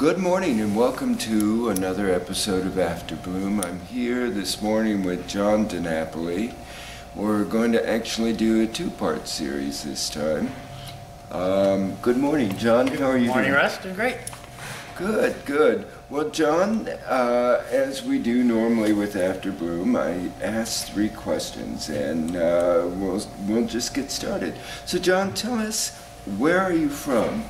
Good morning and welcome to another episode of After Bloom. I'm here this morning with John DiNapoli. We're going to actually do a two-part series this time. Good morning, John. How are you doing? Good morning, Russ. Doing great. Good, good. Well, John, as we do normally with After Bloom, I ask three questions and we'll just get started. So, John, tell us, where are you from?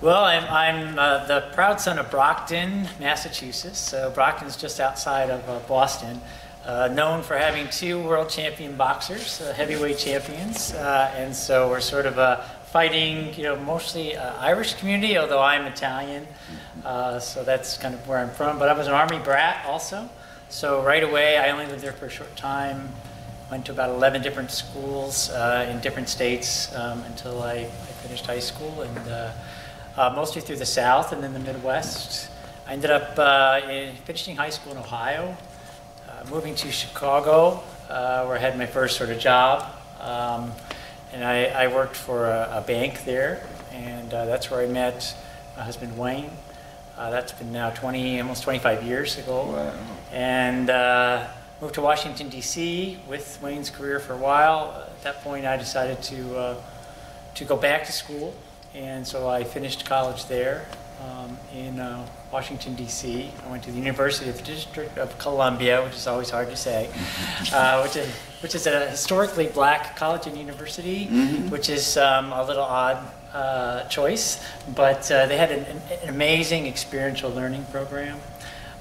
Well, I'm the proud son of Brockton, Massachusetts. So Brockton's just outside of Boston. Known for having two world champion boxers, heavyweight champions. And so we're sort of fighting, mostly Irish community, although I'm Italian. So that's kind of where I'm from. But I was an Army brat also. So right away, I only lived there for a short time. Went to about 11 different schools in different states until I finished high school. And mostly through the South and then the Midwest. I ended up finishing high school in Ohio, moving to Chicago, where I had my first sort of job. And I worked for a bank there, and that's where I met my husband, Wayne. That's been now almost 25 years ago. Wow. And moved to Washington, D.C. with Wayne's career for a while. At that point, I decided to go back to school. And so I finished college there in Washington, D.C. I went to the University of the District of Columbia, which is always hard to say, which is a historically black college and university, which is a little odd choice. But they had an amazing experiential learning program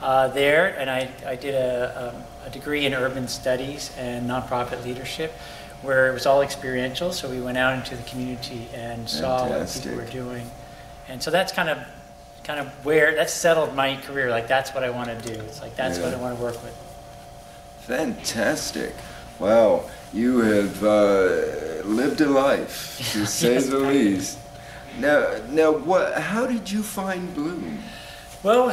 there. And I did a degree in urban studies and nonprofit leadership, where it was all experiential, so we went out into the community and saw what people were doing. And so that's kind of where, that settled my career, like that's what I want to do. It's like that's what I want to work with. Fantastic. Wow, you have lived a life, to say the least. Now, how did you find Bloom? Well,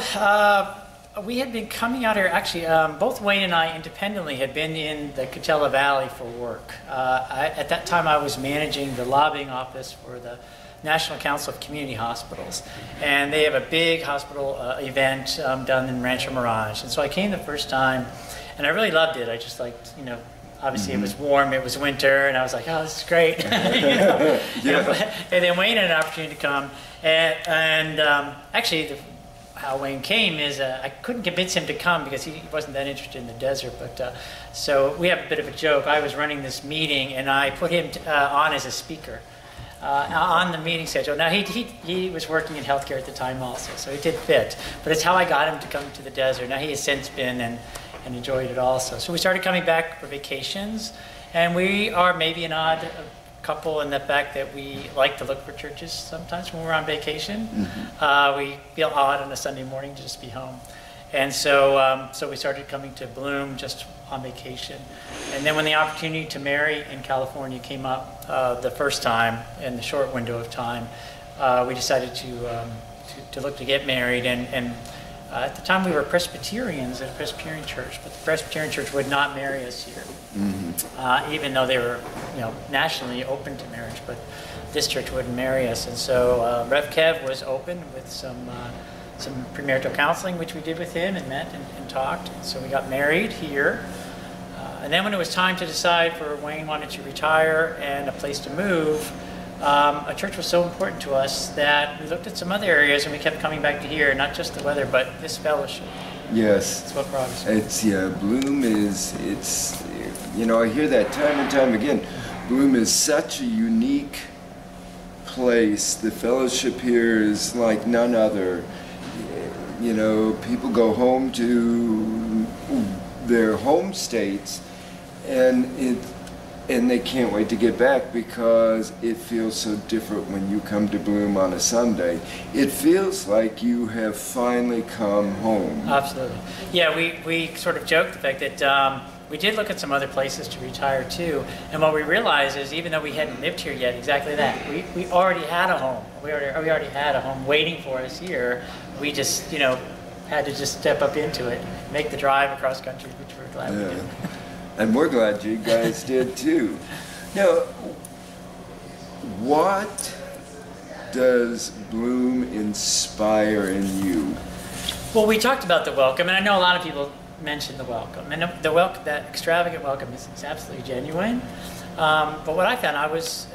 we had been coming out here, actually, both Wayne and I independently had been in the Coachella Valley for work. At that time, I was managing the lobbying office for the National Council of Community Hospitals. And they have a big hospital event done in Rancho Mirage. And so I came the first time, and I really loved it. I just liked, obviously it was warm, it was winter, and I was like, oh, this is great. And then Wayne had an opportunity to come. And actually, how Wayne came is I couldn't convince him to come because he wasn't that interested in the desert. But so we have a bit of a joke. I was running this meeting and I put him on as a speaker on the meeting schedule. Now he was working in healthcare at the time also, so he did fit. But it's how I got him to come to the desert. Now he has since been and enjoyed it also. So we started coming back for vacations, and we are maybe an odd couple in the fact that we like to look for churches sometimes when we're on vacation. We feel odd on a Sunday morning to just be home. And so we started coming to Bloom just on vacation. And then when the opportunity to marry in California came up the first time, in the short window of time, we decided to look to get married. And at the time we were Presbyterians at a Presbyterian church, but the Presbyterian church would not marry us here. Even though they were, nationally open to marriage, but this church wouldn't marry us. And so Rev Kev was open with some premarital counseling, which we did with him and met and talked. And so we got married here. And then when it was time to decide for Wayne wanted to retire and a place to move, a church was so important to us that we looked at some other areas and we kept coming back to here, not just the weather, but this fellowship. Yes. That's what brought us. Bloom is, I hear that time and time again. Bloom is such a unique place. The fellowship here is like none other. People go home to their home states and they can't wait to get back because it feels so different when you come to Bloom on a Sunday. It feels like you have finally come home. Absolutely. Yeah, we sort of joked the fact that we did look at some other places to retire to, and what we realized is even though we hadn't lived here yet, exactly that, we already had a home. We already had a home waiting for us here. We just, had to just step up into it, make the drive across country, which we're glad we did. And we're glad you guys did too. Now, what does Bloom inspire in you? Well, we talked about the welcome, and I know a lot of people mention the welcome, and the welcome, that extravagant welcome, is absolutely genuine. But what I found, I was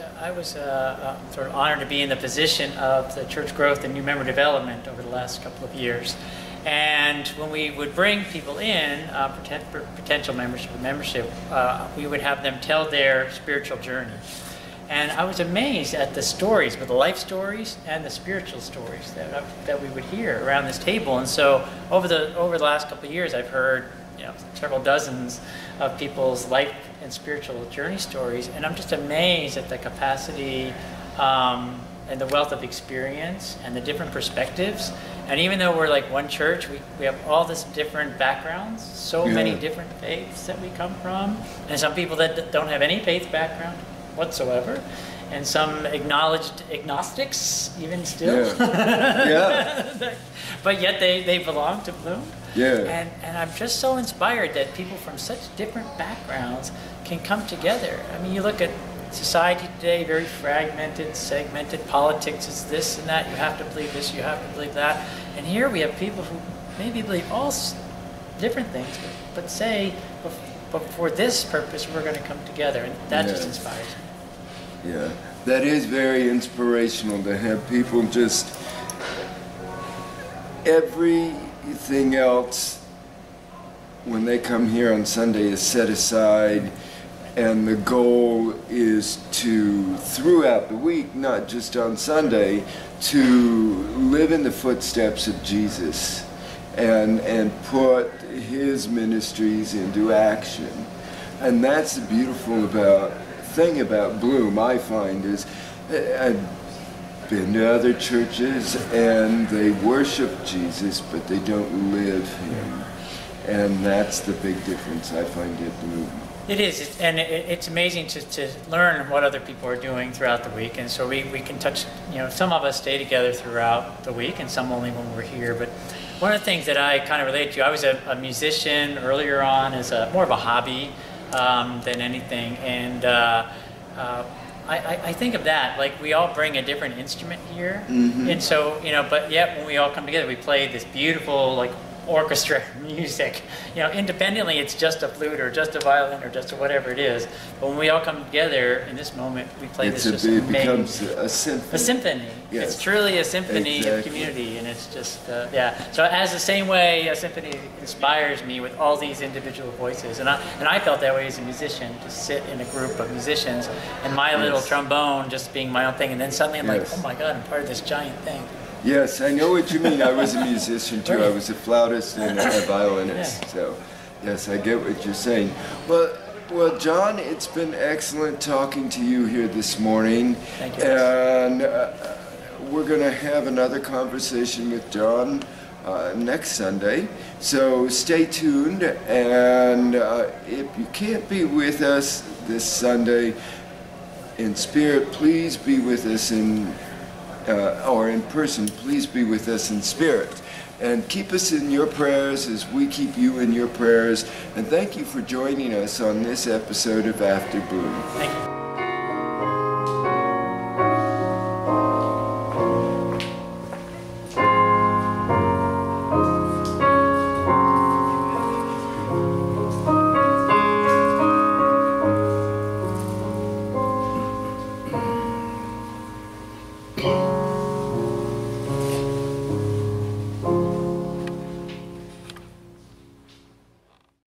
sort of honored to be in the position of the church growth and new member development over the last couple of years. And when we would bring people in, potential membership, we would have them tell their spiritual journey. And I was amazed at the stories, but the life stories and the spiritual stories that we would hear around this table. And so over the last couple of years, I've heard several dozens of people's life and spiritual journey stories, and I'm just amazed at the capacity and the wealth of experience and the different perspectives. And even though we're like one church, we have all this different backgrounds, so many different faiths that we come from, and some people that don't have any faith background whatsoever, and some acknowledged agnostics even still. But yet they belong to Bloom. And I'm just so inspired that people from such different backgrounds can come together. I mean, you look at society today, very fragmented, segmented. Politics is this and that. You have to believe this, you have to believe that. And here we have people who maybe believe all different things, but say, but for this purpose, we're going to come together. And that just inspires me. Yeah, that is very inspirational to have people just, everything else when they come here on Sunday is set aside, and the goal is to, throughout the week, not just on Sunday, to live in the footsteps of Jesus and put his ministries into action. And that's the beautiful thing about Bloom, I find, is I've been to other churches and they worship Jesus, but they don't live him. And that's the big difference I find at Bloom. It is, and it's amazing to learn what other people are doing throughout the week. And so we can touch, some of us stay together throughout the week and some only when we're here. But one of the things that I kind of relate to, I was a musician earlier on as more of a hobby than anything. And I think of that, like we all bring a different instrument here. And so, but yet when we all come together, we play this beautiful, like, orchestra music. Independently it's just a flute or just a violin or just whatever it is. But when we all come together in this moment, we play this just amazing. It becomes a symphony. A symphony. Yes. It's truly a symphony of community, and it's just, So as the same way a symphony inspires me with all these individual voices, and I felt that way as a musician, to sit in a group of musicians and my little trombone just being my own thing, and then suddenly I'm like, oh my God, I'm part of this giant thing. Yes, I know what you mean. I was a musician too. I was a flautist and a violinist. So, yes, I get what you're saying. Well, John, it's been excellent talking to you here this morning. Thank you. And we're going to have another conversation with John next Sunday. So stay tuned. And if you can't be with us this Sunday in spirit, please be with us or in person, please be with us in spirit. And keep us in your prayers as we keep you in your prayers. And thank you for joining us on this episode of After Bloom. Thank you. Okay.